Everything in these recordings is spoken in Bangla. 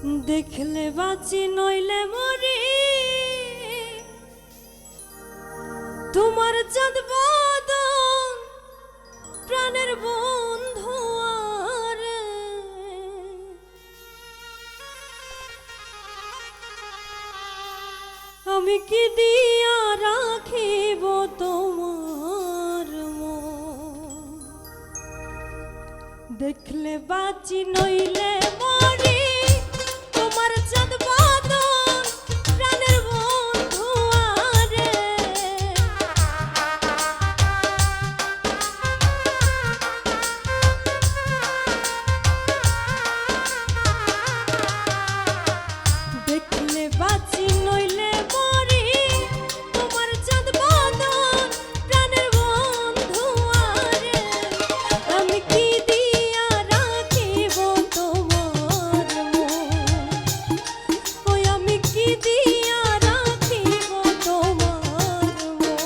দেখলে বাঁচি নইলে মরি, তোমার চাঁদ বদন প্রাণের বন্ধু আরে। আমি কি দিয়া রাখিব তোমার মন, দেখলে বাঁচি নইলে মরি, তোমার চাঁদ বদন প্রাণের বন্ধু আরে। দেখলে বাঁচি নইলে মরি, তোমার চাঁদ বদন প্রাণের বন্ধু আরে। আমি কি দিয়া রাখিব তোমার মন, ওই আমি কি দিয়া রাখিব তোমার মন।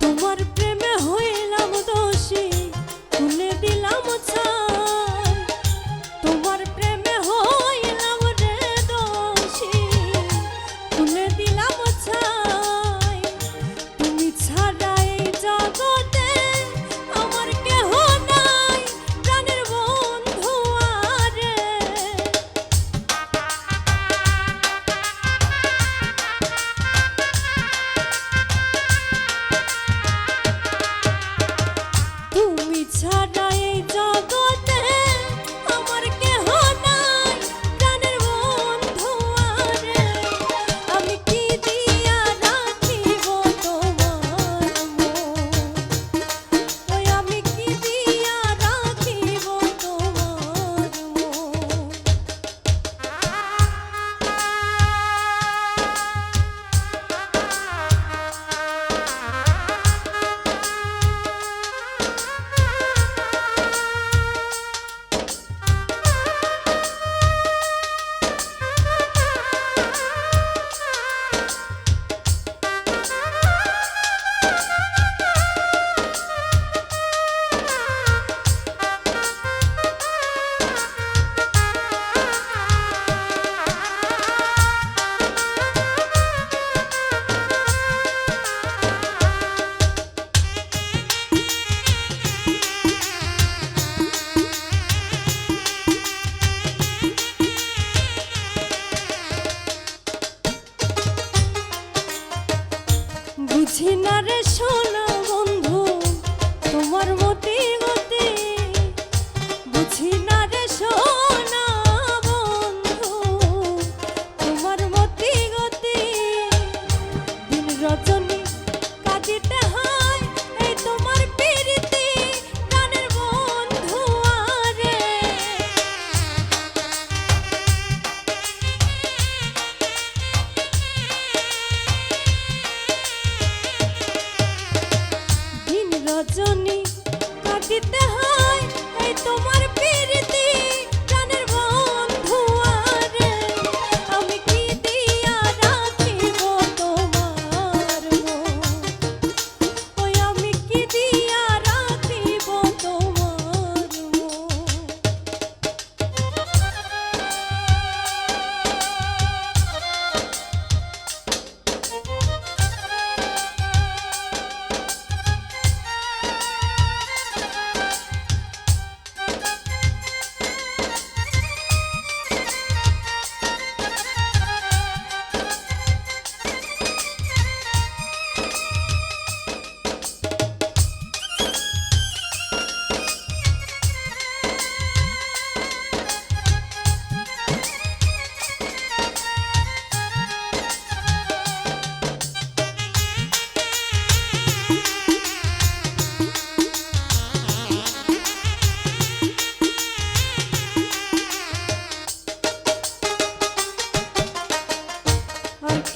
তোমার প্রেমে হইলাম দোষী, খুলে দিলাম ছাই। তোমার প্রেমে হইলাম রে দোষী, খুলে দিলাম ছাই। তুমি ছাড়া এই জগতে আমার কেহ নাই, প্রাণের বন্ধু আরে। তুমি ছাড়া এই জগতে আমার কেহ নাই, প্রাণের বন্ধু আরে। আমি কি দিয়া রাখিব তোমার মন, ওই আমি কি দিয়া রাখিব তোমার মন। বুঝি না রে সোনা বন্ধু তোমার মতি গতি, বুঝি না রে সোনা বন্ধু তোমার মতি গতি। দিন রজনী কাঁদিতে হয় এই তোমার প্রীতি, প্রাণের বন্ধু আরে। দিন রজনী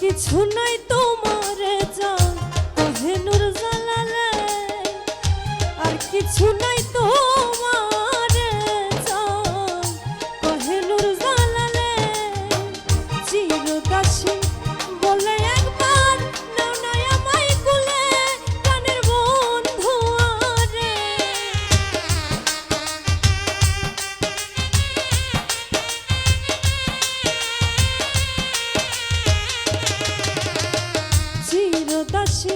কিছু নাই তোমার জান কহে নূর জালালে, আর কিছু নাই তোমার জান কহে নূর জালালে। চিরদাসী বলে একবার নাও না আমায় কুলে, প্রাণের বন্ধু আরে। চিরদাসী